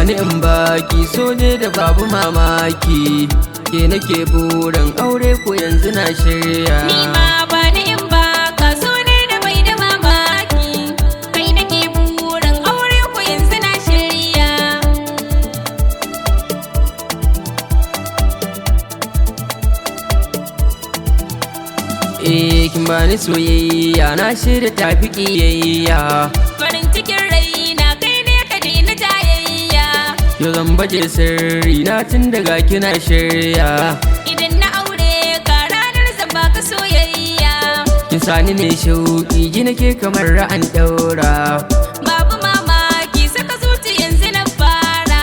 bani in baki so ne da babu mamaki ke nake burin aure ko yanzu na shirya ni ma bani in baka so ne da bai da mamaki kai nake burin aure ko yanzu na shirya kin bani soyayya na shirya tafi kiyayya farin cikin raina kai ne ka daina jayayya yau zan baje sirri na tun daga kina shirya idan na aure ka ranar zan baka soyayya kin sani ne shauki ji nake kamar ra'an daura babu mamaki saka zuci yanzu na fara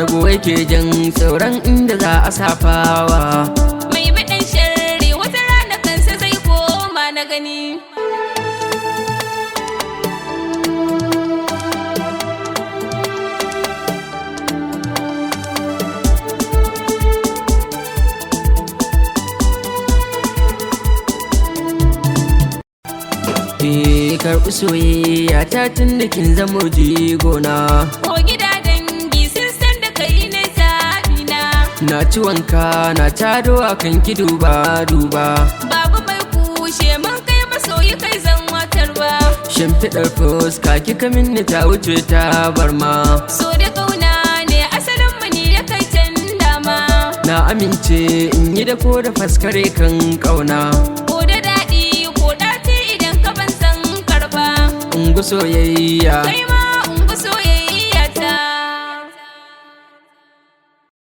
rago yake jan sauran inda za a safawa mai bidan sharri wata rana kansa zai koma na gani karɓi soyayya ta tun da kin zamo jigona ko gida dangi sun san da kai na zaɓina na ci wanka na tado a kan ki duba babu mai kushe mun kai masoyi kai zan watarwa shimfiɗar fuska kika minni ta wuce ta barma so da kauna ne asalin mu ne da kai can dama na amince in yi da ko da faskare kan ƙauna ko da daɗi ko ɗaci idan ka ban san karɓa in gu soyayya